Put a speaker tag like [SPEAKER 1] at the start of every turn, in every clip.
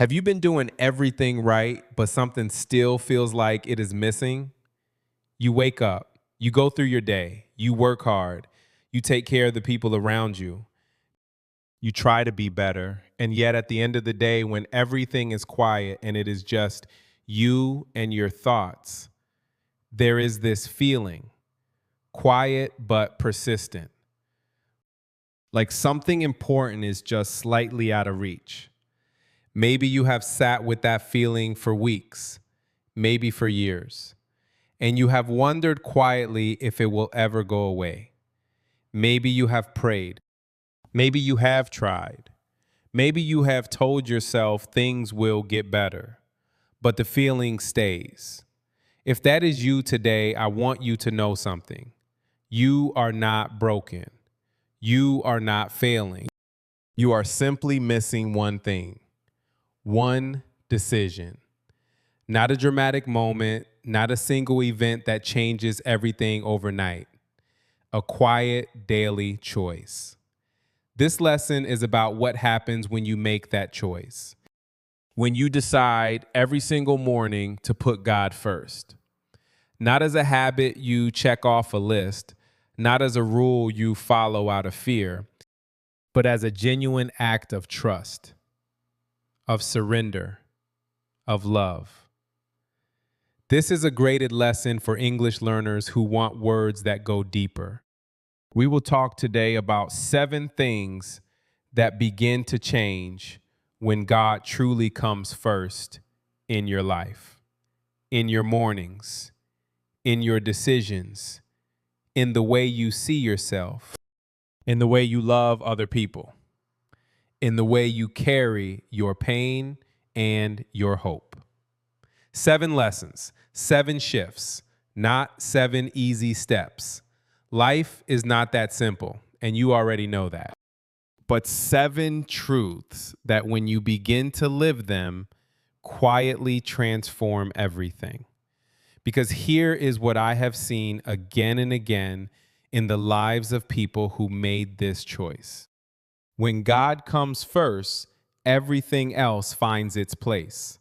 [SPEAKER 1] Have you been doing everything right, but something still feels like it is missing? You wake up, you go through your day, you work hard, you take care of the people around you, you try to be better, and yet at the end of the day, when everything is quiet and it is just you and your thoughts, there is this feeling, quiet but persistent, like something important is just slightly out of reach. Maybe you have sat with that feeling for weeks, maybe for years, and you have wondered quietly if it will ever go away. Maybe you have prayed. Maybe you have tried. Maybe you have told yourself things will get better, but the feeling stays. If that is you today, I want you to know something. You are not broken. You are not failing. You are simply missing one thing. One decision, not a dramatic moment, not a single event that changes everything overnight, a quiet daily choice. This lesson is about what happens when you make that choice, when you decide every single morning to put God first, not as a habit you check off a list, not as a rule you follow out of fear, but as a genuine act of trust, of surrender, of love. This is a graded lesson for English learners who want words that go deeper. We will talk today about 7 things that begin to change when God truly comes first in your life, in your mornings, in your decisions, in the way you see yourself, in the way you love other people, in the way you carry your pain and your hope. 7 lessons, 7 shifts, not 7 easy steps. Life is not that simple, and you already know that. But 7 truths that when you begin to live them, quietly transform everything. Because here is what I have seen again and again in the lives of people who made this choice. When God comes first, everything else finds its place.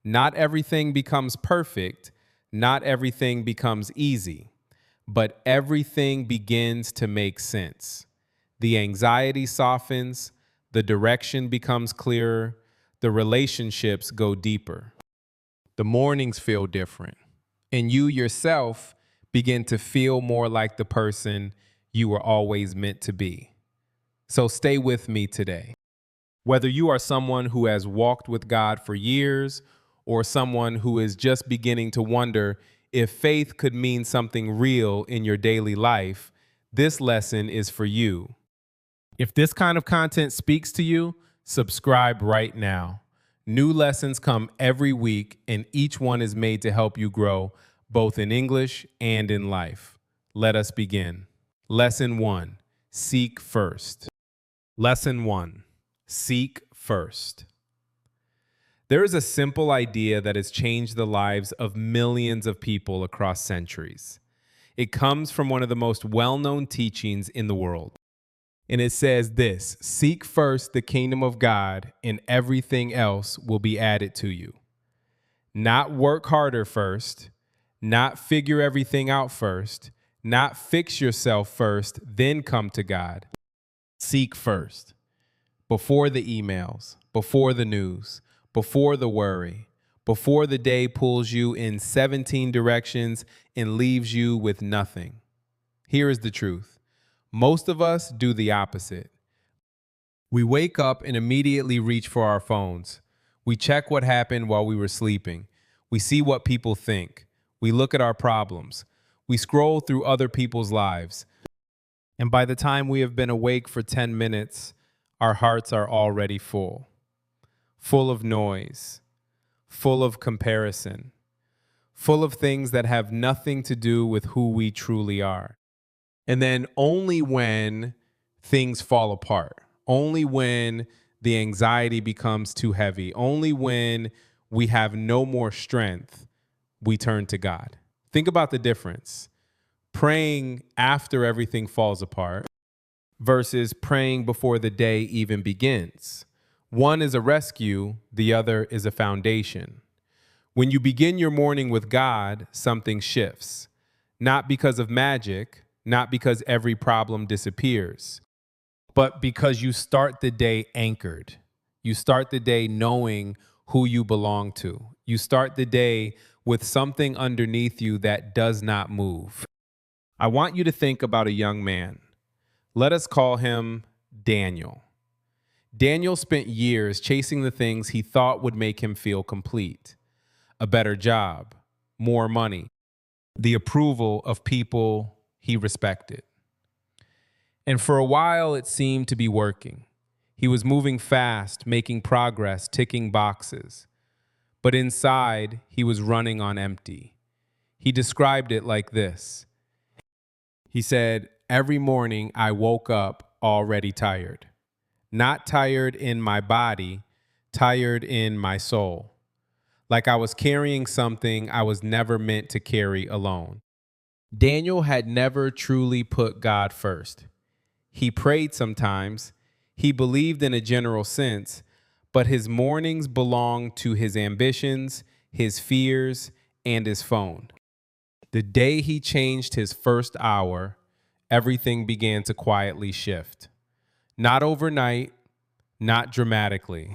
[SPEAKER 1] Not everything becomes perfect. Not everything becomes easy. But everything begins to make sense. The anxiety softens. The direction becomes clearer. The relationships go deeper. The mornings feel different. And you yourself begin to feel more like the person you were always meant to be. So stay with me today. Whether you are someone who has walked with God for years or someone who is just beginning to wonder if faith could mean something real in your daily life, this lesson is for you. If this kind of content speaks to you, subscribe right now. New lessons come every week, and each one is made to help you grow both in English and in life. Let us begin. Lesson 1, seek first. Lesson 1, seek first. There is a simple idea that has changed the lives of millions of people across centuries. It comes from one of the most well-known teachings in the world. And it says this: seek first the kingdom of God, and everything else will be added to you. Not work harder first, not figure everything out first, not fix yourself first, then come to God. Seek first. Before the emails, before the news, before the worry, before the day pulls you in 17 directions and leaves you with nothing. Here is the truth. Most of us do the opposite. We wake up and immediately reach for our phones. We check what happened while we were sleeping. We see what people think. We look at our problems. We scroll through other people's lives. And by the time we have been awake for 10 minutes, our hearts are already full. Full of noise. Full of comparison. Full of things that have nothing to do with who we truly are. And then only when things fall apart, only when the anxiety becomes too heavy, only when we have no more strength, we turn to God. Think about the difference. Praying after everything falls apart versus praying before the day even begins. One is a rescue, the other is a foundation. When you begin your morning with God, something shifts. Not because of magic, not because every problem disappears, but because you start the day anchored. You start the day knowing who you belong to. You start the day with something underneath you that does not move. I want you to think about a young man. Let us call him Daniel. Daniel spent years chasing the things he thought would make him feel complete. A better job, more money, the approval of people he respected. And for a while, it seemed to be working. He was moving fast, making progress, ticking boxes. But inside, he was running on empty. He described it like this. He said, "Every morning I woke up already tired. Not tired in my body, tired in my soul. Like I was carrying something I was never meant to carry alone." Daniel had never truly put God first. He prayed sometimes, he believed in a general sense, but his mornings belonged to his ambitions, his fears, and his phone. The day he changed his first hour, everything began to quietly shift. Not overnight, not dramatically,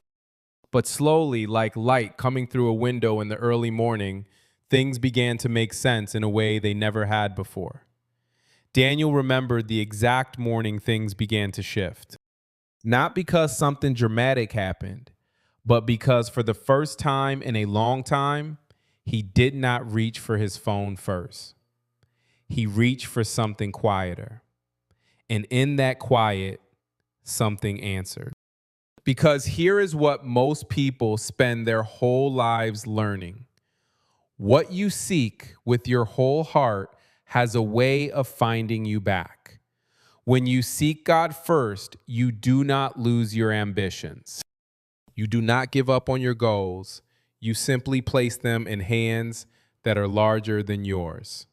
[SPEAKER 1] but slowly, like light coming through a window in the early morning, things began to make sense in a way they never had before. Daniel remembered the exact morning things began to shift. Not because something dramatic happened, but because for the first time in a long time, he did not reach for his phone first. He reached for something quieter. And in that quiet, something answered. Because here is what most people spend their whole lives learning. What you seek with your whole heart has a way of finding you back. When you seek God first, you do not lose your ambitions. You do not give up on your goals. You simply place them in hands that are larger than yours.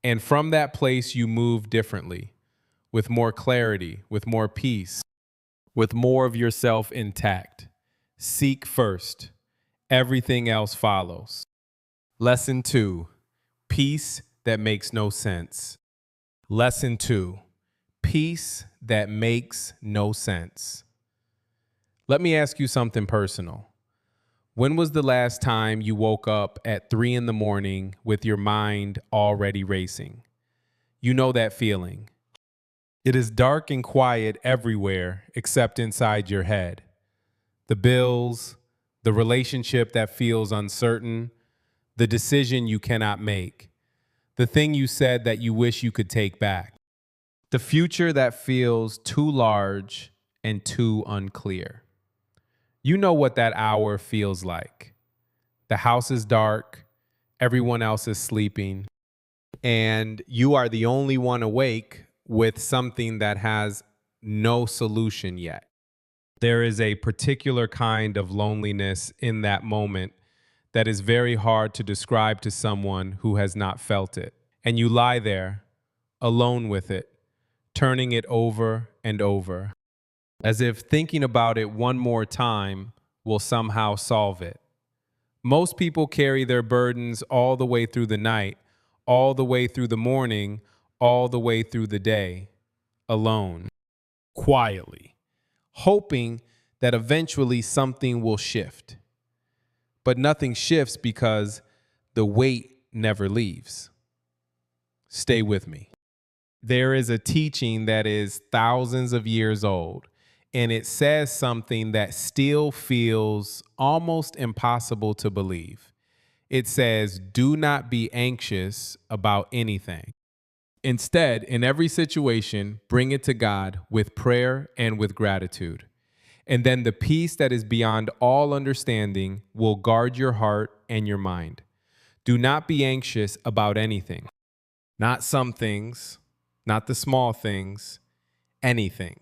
[SPEAKER 1] And from that place, you move differently, with more clarity, with more peace, with more of yourself intact. Seek first. Everything else follows. Lesson 2, peace that makes no sense. Lesson 2, peace that makes no sense. Let me ask you something personal. When was the last time you woke up at 3 in the morning with your mind already racing? You know that feeling. It is dark and quiet everywhere except inside your head. The bills, the relationship that feels uncertain, the decision you cannot make, the thing you said that you wish you could take back, the future that feels too large and too unclear. You know what that hour feels like. The house is dark, everyone else is sleeping, and you are the only one awake with something that has no solution yet. There is a particular kind of loneliness in that moment that is very hard to describe to someone who has not felt it. And you lie there, alone with it, turning it over and over, as if thinking about it one more time will somehow solve it. Most people carry their burdens all the way through the night, all the way through the morning, all the way through the day, alone, quietly, hoping that eventually something will shift. But nothing shifts because the weight never leaves. Stay with me. There is a teaching that is thousands of years old, and it says something that still feels almost impossible to believe. It says, "Do not be anxious about anything. Instead, in every situation, bring it to God with prayer and with gratitude. And then the peace that is beyond all understanding will guard your heart and your mind. Do not be anxious about anything. Not some things, not the small things, anything."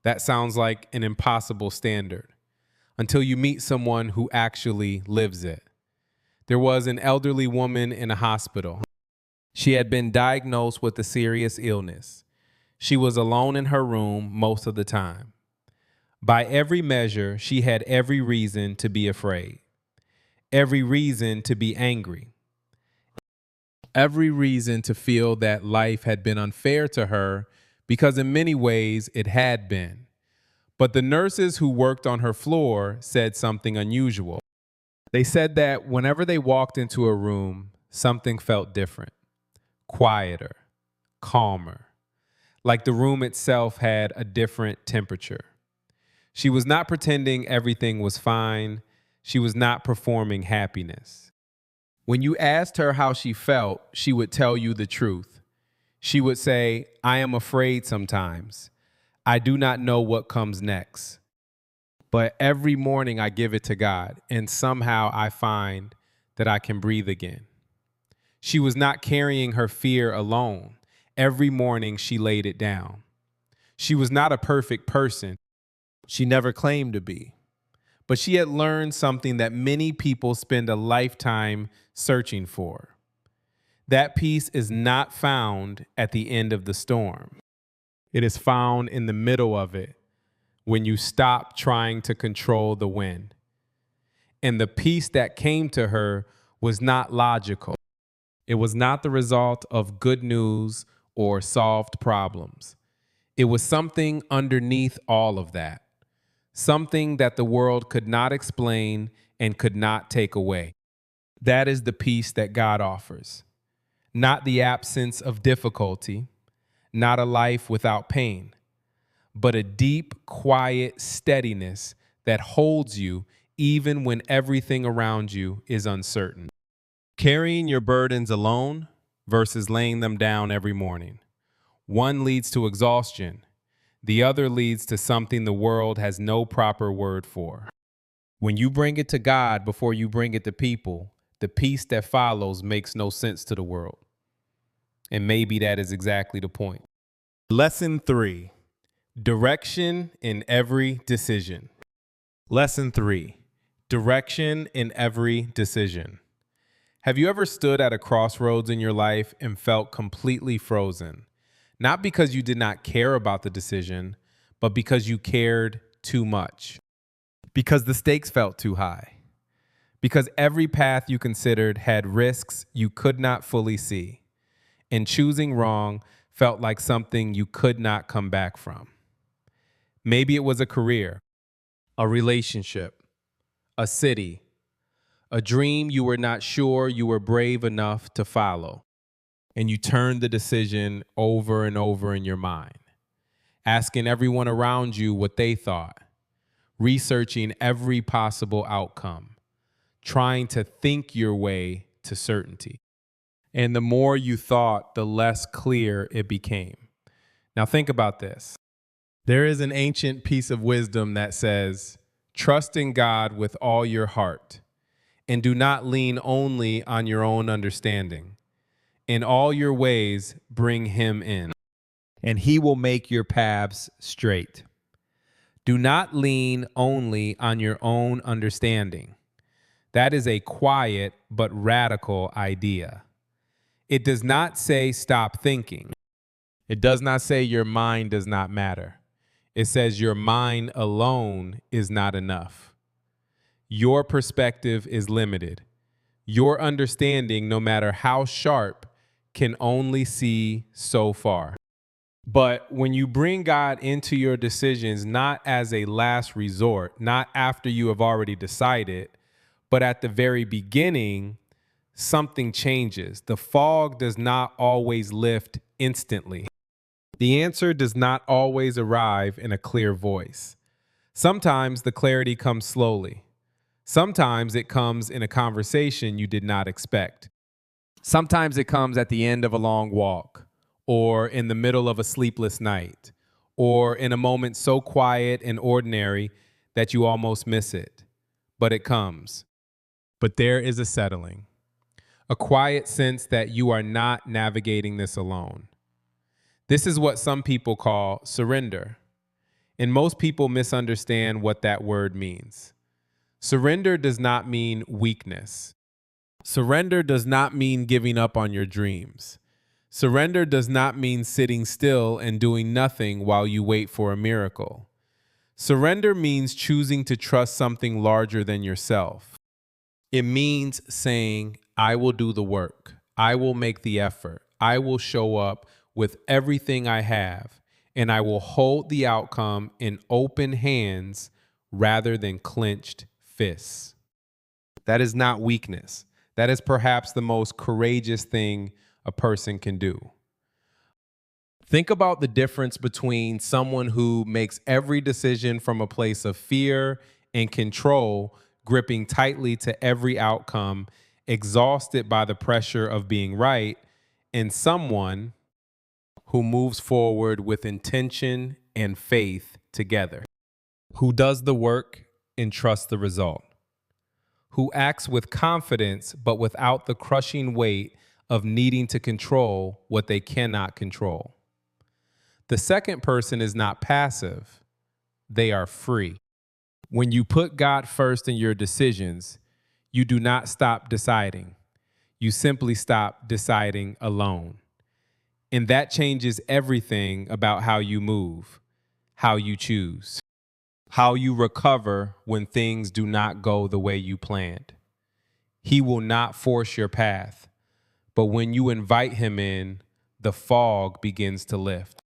[SPEAKER 1] That sounds like an impossible standard until you meet someone who actually lives it. There was an elderly woman in a hospital. She had been diagnosed with a serious illness. She was alone in her room most of the time. By every measure, she had every reason to be afraid, every reason to be angry, every reason to feel that life had been unfair to her, because in many ways it had been. But the nurses who worked on her floor said something unusual. They said that whenever they walked into a room, something felt different, quieter, calmer, like the room itself had a different temperature. She was not pretending everything was fine. She was not performing happiness. When you asked her how she felt, she would tell you the truth. She would say, "I am afraid sometimes. I do not know what comes next. But every morning I give it to God, and somehow I find that I can breathe again." She was not carrying her fear alone. Every morning she laid it down. She was not a perfect person. She never claimed to be. But she had learned something that many people spend a lifetime searching for. That peace is not found at the end of the storm. It is found in the middle of it, when you stop trying to control the wind. And the peace that came to her was not logical. It was not the result of good news or solved problems. It was something underneath all of that, something that the world could not explain and could not take away. That is the peace that God offers. Not the absence of difficulty, not a life without pain, but a deep, quiet steadiness that holds you even when everything around you is uncertain. Carrying your burdens alone versus laying them down every morning. One leads to exhaustion. The other leads to something the world has no proper word for. When you bring it to God before you bring it to people, the peace that follows makes no sense to the world. And maybe that is exactly the point. Lesson 3. Direction in every decision. Lesson 3. Direction in every decision. Have you ever stood at a crossroads in your life and felt completely frozen? Not because you did not care about the decision, but because you cared too much. Because the stakes felt too high. Because every path you considered had risks you could not fully see. And choosing wrong felt like something you could not come back from. Maybe it was a career, a relationship, a city, a dream you were not sure you were brave enough to follow. And you turned the decision over and over in your mind, asking everyone around you what they thought, researching every possible outcome, trying to think your way to certainty. And the more you thought, the less clear it became. Now think about this. There is an ancient piece of wisdom that says, trust in God with all your heart, and do not lean only on your own understanding. In all your ways, bring him in, and he will make your paths straight. Do not lean only on your own understanding. That is a quiet but radical idea. It does not say stop thinking. It does not say your mind does not matter. It says your mind alone is not enough. Your perspective is limited. Your understanding, no matter how sharp, can only see so far. But when you bring God into your decisions, not as a last resort, not after you have already decided, but at the very beginning, something changes. The fog does not always lift instantly. The answer does not always arrive in a clear voice. Sometimes the clarity comes slowly. Sometimes it comes in a conversation you did not expect. Sometimes it comes at the end of a long walk, or in the middle of a sleepless night, or in a moment so quiet and ordinary that you almost miss it. But it comes. But there is a settling, a quiet sense that you are not navigating this alone. This is what some people call surrender, and most people misunderstand what that word means. Surrender does not mean weakness. Surrender does not mean giving up on your dreams. Surrender does not mean sitting still and doing nothing while you wait for a miracle. Surrender means choosing to trust something larger than yourself. It means saying, I will do the work. I will make the effort. I will show up with everything I have, and I will hold the outcome in open hands rather than clenched fists. That is not weakness. That is perhaps the most courageous thing a person can do. Think about the difference between someone who makes every decision from a place of fear and control, gripping tightly to every outcome, exhausted by the pressure of being right, and someone who moves forward with intention and faith together, who does the work and trusts the result, who acts with confidence but without the crushing weight of needing to control what they cannot control. The second person is not passive, they are free. When you put God first in your decisions, you do not stop deciding. You simply stop deciding alone. And that changes everything about how you move, how you choose, how you recover when things do not go the way you planned. He will not force your path, but when you invite him in, the fog begins to lift.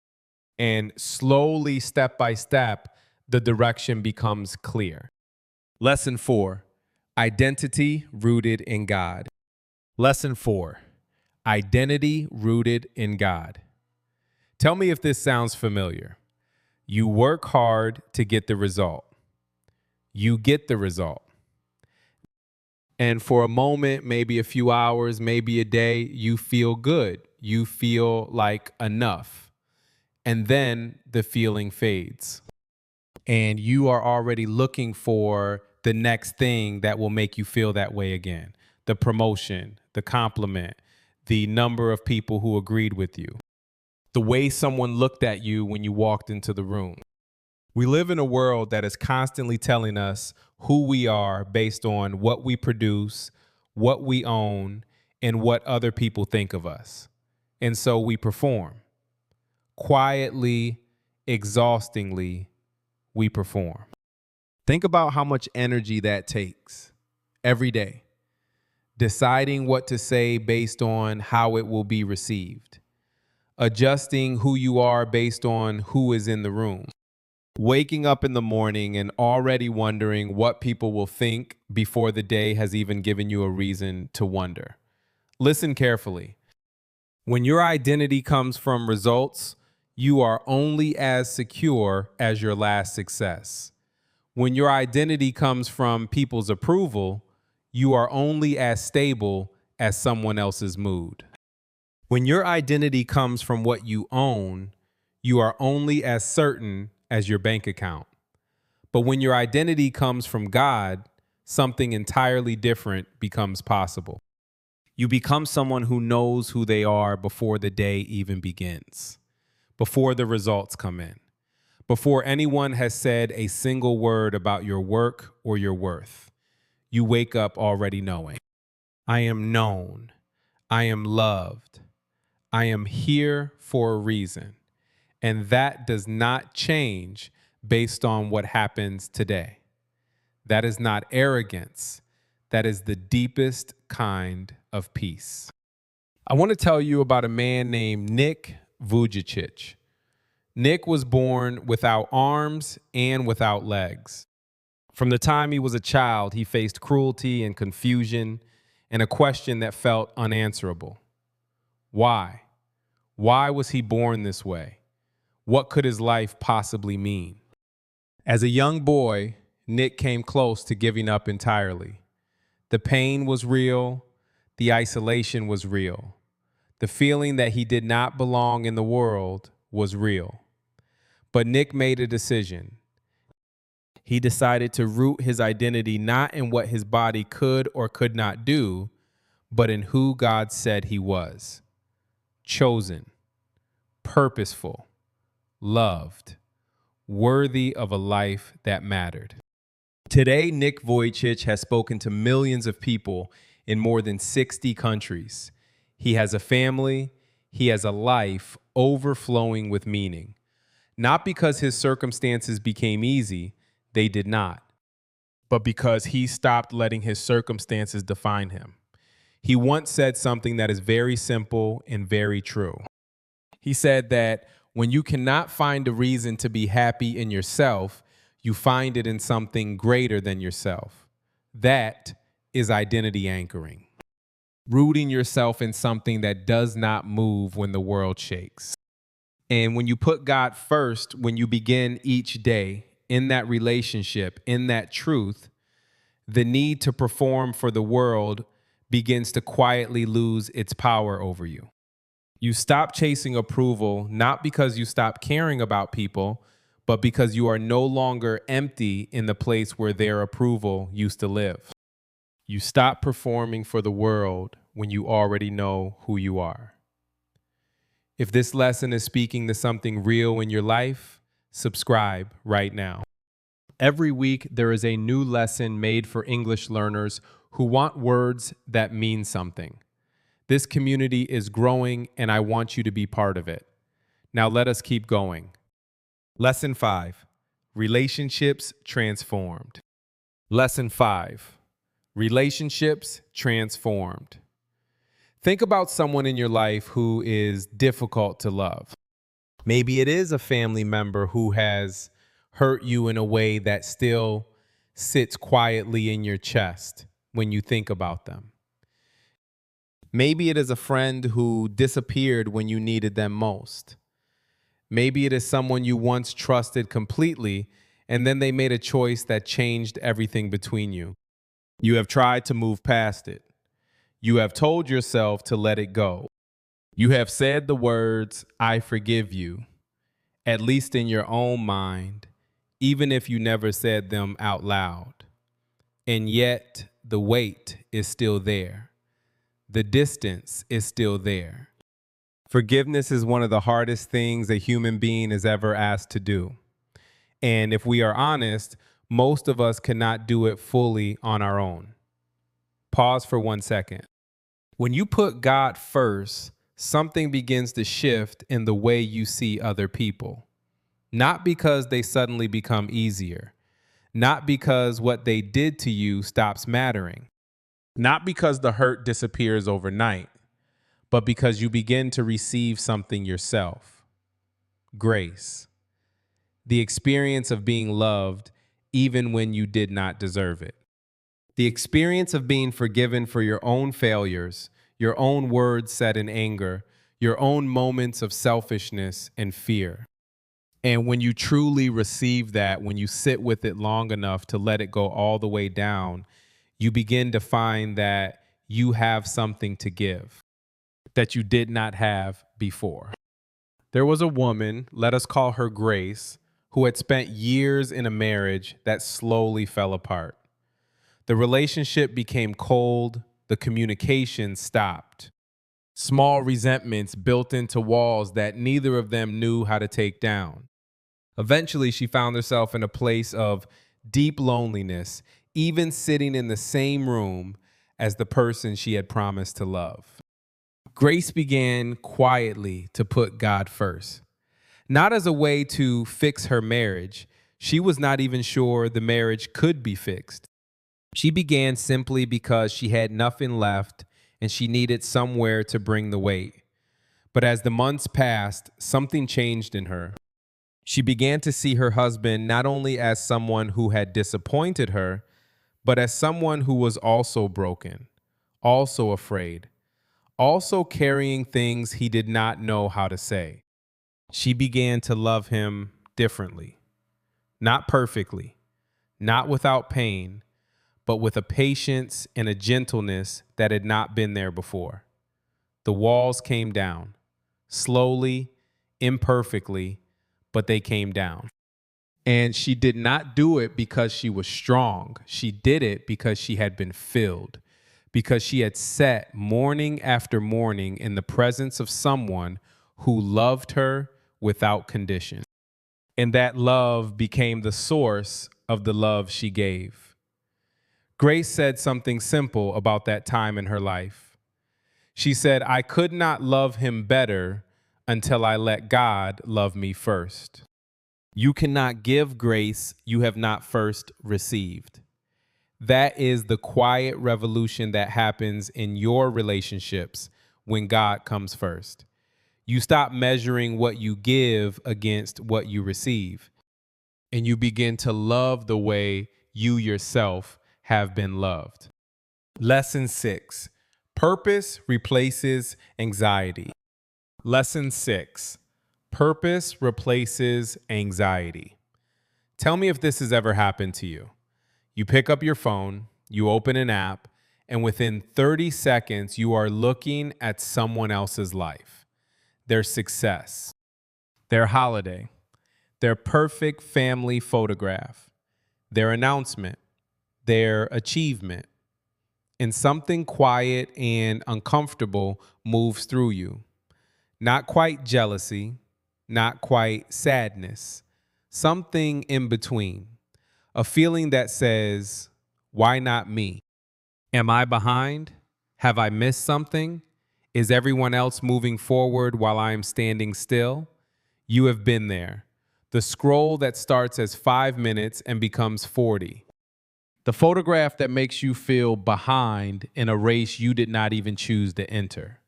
[SPEAKER 1] And slowly, step by step, the direction becomes clear. Lesson 4, identity rooted in God. Lesson 4, identity rooted in God. Tell me if this sounds familiar. You work hard to get the result. You get the result. And for a moment, maybe a few hours, maybe a day, you feel good. You feel like enough. And then the feeling fades. And you are already looking for the next thing that will make you feel that way again. The promotion, the compliment, the number of people who agreed with you, the way someone looked at you when you walked into the room. We live in a world that is constantly telling us who we are based on what we produce, what we own, and what other people think of us. And so we perform. Quietly, exhaustingly, we perform. Think about how much energy that takes every day. Deciding what to say based on how it will be received. Adjusting who you are based on who is in the room. Waking up in the morning and already wondering what people will think before the day has even given you a reason to wonder. Listen carefully. When your identity comes from results, you are only as secure as your last success. When your identity comes from people's approval, you are only as stable as someone else's mood. When your identity comes from what you own, you are only as certain as your bank account. But when your identity comes from God, something entirely different becomes possible. You become someone who knows who they are before the day even begins, before the results come in, before anyone has said a single word about your work or your worth. You wake up already knowing, I am known, I am loved, I am here for a reason. And that does not change based on what happens today. That is not arrogance. That is the deepest kind of peace. I want to tell you about a man named Nick Vujicic. Nick was born without arms and without legs. From the time he was a child, he faced cruelty and confusion and a question that felt unanswerable. Why? Why was he born this way? What could his life possibly mean? As a young boy, Nick came close to giving up entirely. The pain was real. The isolation was real. The feeling that he did not belong in the world was real. But Nick made a decision. He decided to root his identity not in what his body could or could not do, but in who God said he was. Chosen, purposeful, loved, worthy of a life that mattered. Today, Nick Vujicic has spoken to millions of people in more than 60 countries. He has a family. He has a life overflowing with meaning. Not because his circumstances became easy, they did not, but because he stopped letting his circumstances define him. He once said something that is very simple and very true. He said that when you cannot find a reason to be happy in yourself, you find it in something greater than yourself. That is identity anchoring. Rooting yourself in something that does not move when the world shakes. And when you put God first, when you begin each day in that relationship, in that truth, the need to perform for the world begins to quietly lose its power over you. You stop chasing approval, not because you stop caring about people, but because you are no longer empty in the place where their approval used to live. You stop performing for the world when you already know who you are. If this lesson is speaking to something real in your life, subscribe right now. Every week, there is a new lesson made for English learners who want words that mean something. This community is growing, and I want you to be part of it. Now let us keep going. Lesson 5, Relationships Transformed. Lesson 5, Relationships Transformed. Think about someone in your life who is difficult to love. Maybe it is a family member who has hurt you in a way that still sits quietly in your chest when you think about them. Maybe it is a friend who disappeared when you needed them most. Maybe it is someone you once trusted completely, and then they made a choice that changed everything between you. You have tried to move past it. You have told yourself to let it go. You have said the words, "I forgive you," at least in your own mind, even if you never said them out loud. And yet, the weight is still there. The distance is still there. Forgiveness is one of the hardest things a human being is ever asked to do. And if we are honest, most of us cannot do it fully on our own. Pause for 1 second. When you put God first, something begins to shift in the way you see other people. Not because they suddenly become easier. Not because what they did to you stops mattering. Not because the hurt disappears overnight, but because you begin to receive something yourself. Grace. The experience of being loved even when you did not deserve it. The experience of being forgiven for your own failures, your own words said in anger, your own moments of selfishness and fear. And when you truly receive that, when you sit with it long enough to let it go all the way down, you begin to find that you have something to give that you did not have before. There was a woman, let us call her Grace, who had spent years in a marriage that slowly fell apart. The relationship became cold, the communication stopped. Small resentments built into walls that neither of them knew how to take down. Eventually, she found herself in a place of deep loneliness, even sitting in the same room as the person she had promised to love. Grace began quietly to put God first. Not as a way to fix her marriage. She was not even sure the marriage could be fixed. She began simply because she had nothing left and she needed somewhere to bring the weight. But as the months passed, something changed in her. She began to see her husband not only as someone who had disappointed her, but as someone who was also broken, also afraid, also carrying things he did not know how to say. She began to love him differently, not perfectly, not without pain, but with a patience and a gentleness that had not been there before. The walls came down, slowly, imperfectly, but they came down. And she did not do it because she was strong. She did it because she had been filled, because she had sat morning after morning in the presence of someone who loved her without condition. And that love became the source of the love she gave. Grace said something simple about that time in her life. She said, "I could not love him better until I let God love me first." You cannot give grace you have not first received. That is the quiet revolution that happens in your relationships when God comes first. You stop measuring what you give against what you receive, and you begin to love the way you yourself have been loved. Lesson 6: Purpose replaces anxiety. Lesson 6: Purpose replaces anxiety. Tell me if this has ever happened to you. You pick up your phone, you open an app, and within 30 seconds, you are looking at someone else's life, their success, their holiday, their perfect family photograph, their announcement, their achievement. And something quiet and uncomfortable moves through you. Not quite jealousy, not quite sadness, something in between. A feeling that says, why not me? Am I behind? Have I missed something? Is everyone else moving forward while I am standing still? You have been there. The scroll that starts as 5 minutes and becomes 40. The photograph that makes you feel behind in a race you did not even choose to enter.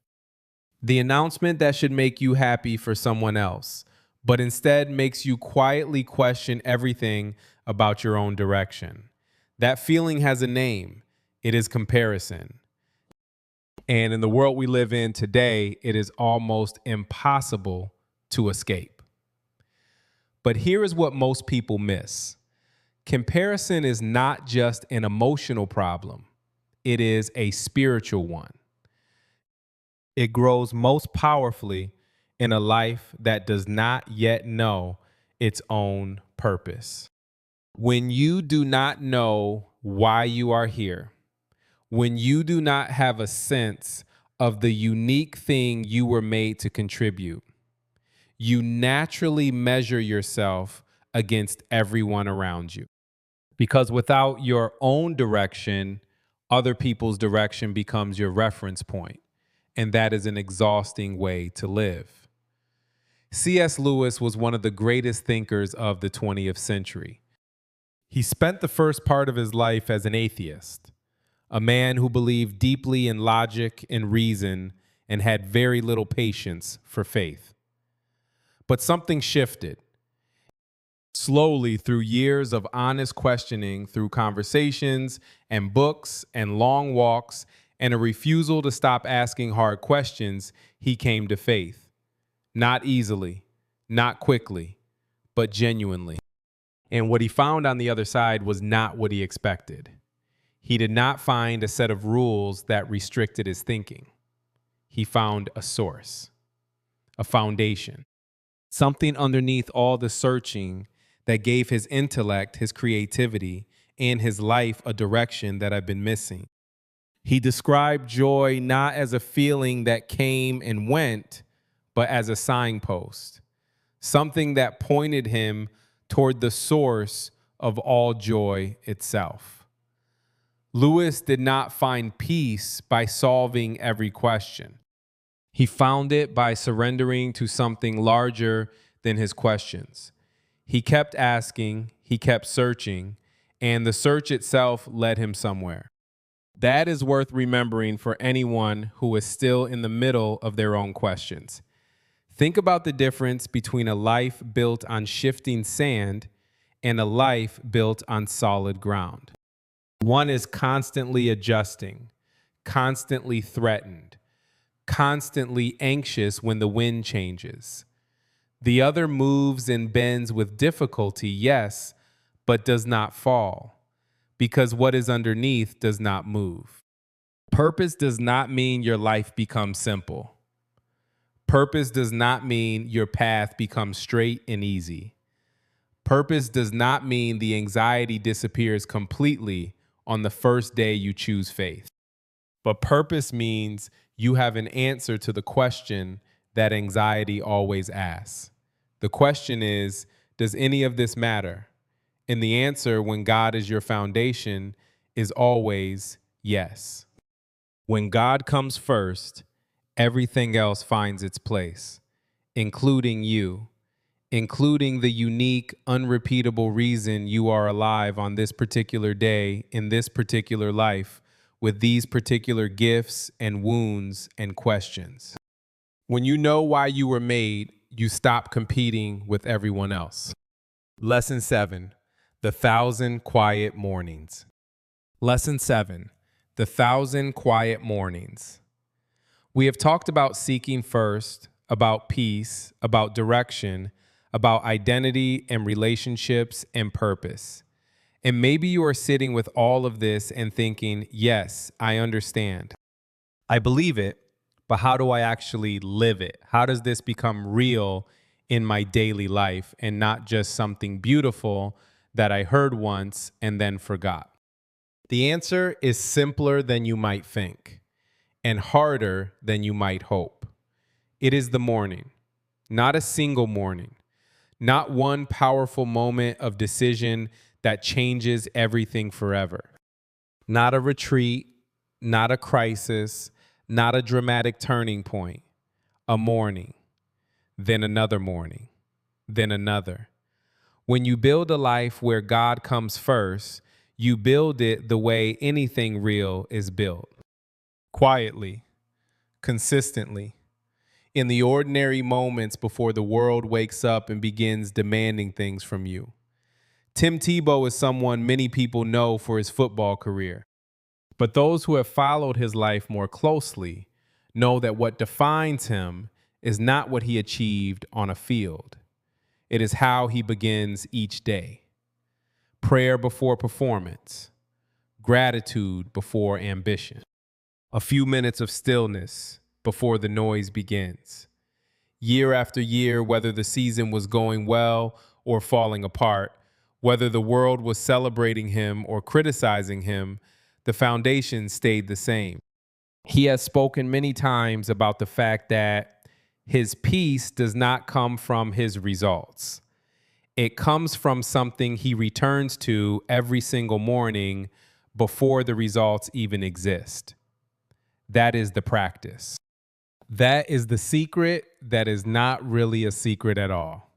[SPEAKER 1] The announcement that should make you happy for someone else, but instead makes you quietly question everything about your own direction. That feeling has a name. It is comparison. And in the world we live in today, it is almost impossible to escape. But here is what most people miss. Comparison is not just an emotional problem. It is a spiritual one. It grows most powerfully in a life that does not yet know its own purpose. When you do not know why you are here, when you do not have a sense of the unique thing you were made to contribute, you naturally measure yourself against everyone around you. Because without your own direction, other people's direction becomes your reference point. And that is an exhausting way to live. C.S. Lewis was one of the greatest thinkers of the 20th century. He spent the first part of his life as an atheist, a man who believed deeply in logic and reason and had very little patience for faith. But something shifted. Slowly, through years of honest questioning, through conversations and books and long walks and a refusal to stop asking hard questions, he came to faith. Not easily, not quickly, but genuinely. And what he found on the other side was not what he expected. He did not find a set of rules that restricted his thinking. He found a source, a foundation, something underneath all the searching that gave his intellect, his creativity, and his life a direction that I've been missing. He described joy not as a feeling that came and went, but as a signpost, something that pointed him toward the source of all joy itself. Lewis did not find peace by solving every question. He found it by surrendering to something larger than his questions. He kept asking, he kept searching, and the search itself led him somewhere. That is worth remembering for anyone who is still in the middle of their own questions. Think about the difference between a life built on shifting sand and a life built on solid ground. One is constantly adjusting, constantly threatened, constantly anxious when the wind changes. The other moves and bends with difficulty, yes, but does not fall, because what is underneath does not move. Purpose does not mean your life becomes simple. Purpose does not mean your path becomes straight and easy. Purpose does not mean the anxiety disappears completely on the first day you choose faith. But purpose means you have an answer to the question that anxiety always asks. The question is, does any of this matter? And the answer, when God is your foundation, is always yes. When God comes first, everything else finds its place, including you, including the unique, unrepeatable reason you are alive on this particular day, in this particular life, with these particular gifts and wounds and questions. When you know why you were made, you stop competing with everyone else. Lesson 7, the 1,000 quiet mornings. Lesson 7, the 1,000 quiet mornings. We have talked about seeking first, about peace, about direction, about identity and relationships and purpose. And maybe you are sitting with all of this and thinking, yes, I understand. I believe it, but how do I actually live it? How does this become real in my daily life and not just something beautiful that I heard once and then forgot? The answer is simpler than you might think and harder than you might hope. It is the morning, not a single morning, not one powerful moment of decision that changes everything forever. Not a retreat, not a crisis, not a dramatic turning point. A morning, then another morning, then another. When you build a life where God comes first, you build it the way anything real is built. Quietly, consistently, in the ordinary moments before the world wakes up and begins demanding things from you. Tim Tebow is someone many people know for his football career. But those who have followed his life more closely know that what defines him is not what he achieved on a field. It is how he begins each day. Prayer before performance, gratitude before ambition, a few minutes of stillness before the noise begins. Year after year, whether the season was going well or falling apart, whether the world was celebrating him or criticizing him, the foundation stayed the same. He has spoken many times about the fact that his peace does not come from his results. It comes from something he returns to every single morning before the results even exist. That is the practice. That is the secret that is not really a secret at all.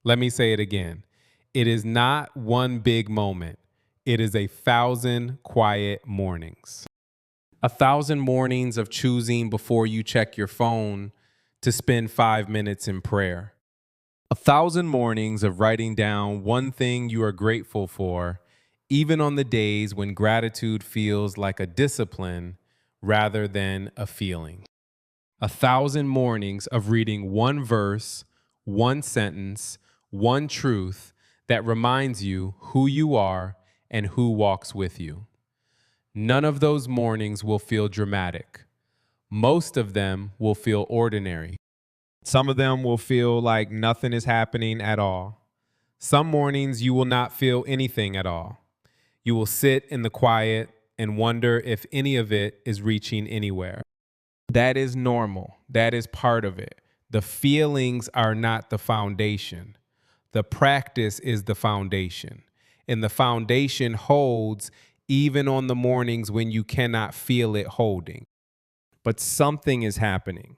[SPEAKER 1] Let me say it again. It is not one big moment. It is 1,000 quiet mornings. 1,000 mornings of choosing before you check your phone to spend 5 minutes in prayer. 1,000 mornings of writing down one thing you are grateful for, even on the days when gratitude feels like a discipline rather than a feeling. 1,000 mornings of reading one verse, one sentence, one truth that reminds you who you are and who walks with you. None of those mornings will feel dramatic. Most of them will feel ordinary. Some of them will feel like nothing is happening at all. Some mornings you will not feel anything at all. You will sit in the quiet and wonder if any of it is reaching anywhere. That is normal. That is part of it. The feelings are not the foundation. The practice is the foundation. And the foundation holds even on the mornings when you cannot feel it holding. But something is happening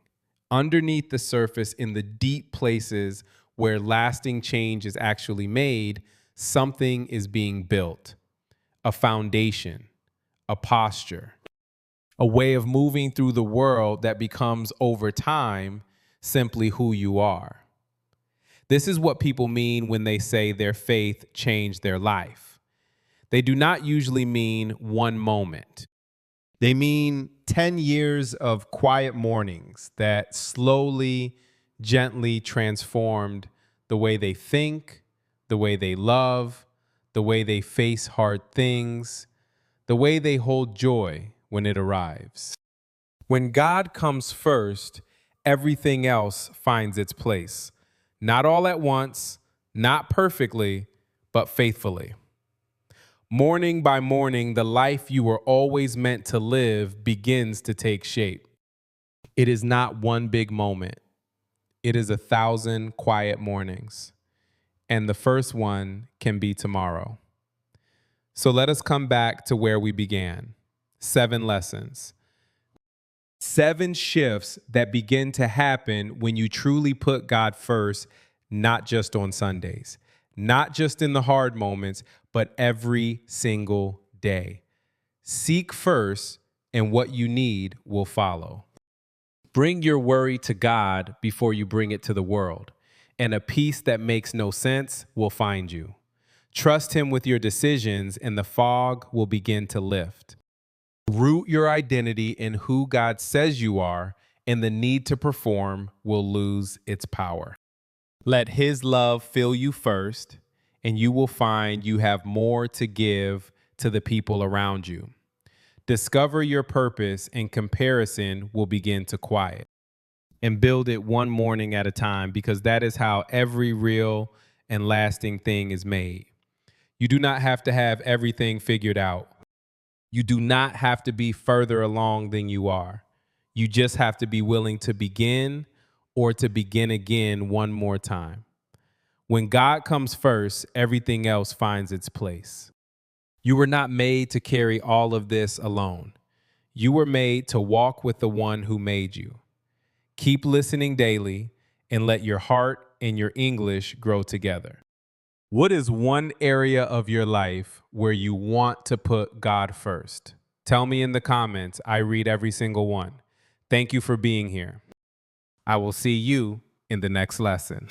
[SPEAKER 1] underneath the surface in the deep places where lasting change is actually made. Something is being built, a foundation, a posture, a way of moving through the world that becomes over time simply who you are. This is what people mean when they say their faith changed their life. They do not usually mean one moment. They mean 10 years of quiet mornings that slowly, gently transformed the way they think, the way they love, the way they face hard things, the way they hold joy when it arrives. When God comes first, everything else finds its place. Not all at once, not perfectly, but faithfully. Morning by morning, the life you were always meant to live begins to take shape. It is not one big moment. It is 1,000 quiet mornings. And the first one can be tomorrow. So let us come back to where we began. 7 lessons. 7 shifts that begin to happen when you truly put God first not just on Sundays, not just in the hard moments, but every single day. Seek first, and what you need will follow. Bring your worry to God before you bring it to the world, and a peace that makes no sense will find you. Trust Him with your decisions, and the fog will begin to lift. Root your identity in who God says you are, and the need to perform will lose its power. Let His love fill you first, and you will find you have more to give to the people around you. Discover your purpose, and comparison will begin to quiet. And build it one morning at a time, because that is how every real and lasting thing is made. You do not have to have everything figured out. You do not have to be further along than you are. You just have to be willing to begin, or to begin again one more time. When God comes first, everything else finds its place. You were not made to carry all of this alone. You were made to walk with the one who made you. Keep listening daily, and let your heart and your English grow together. What is one area of your life where you want to put God first? Tell me in the comments. I read every single one. Thank you for being here. I will see you in the next lesson.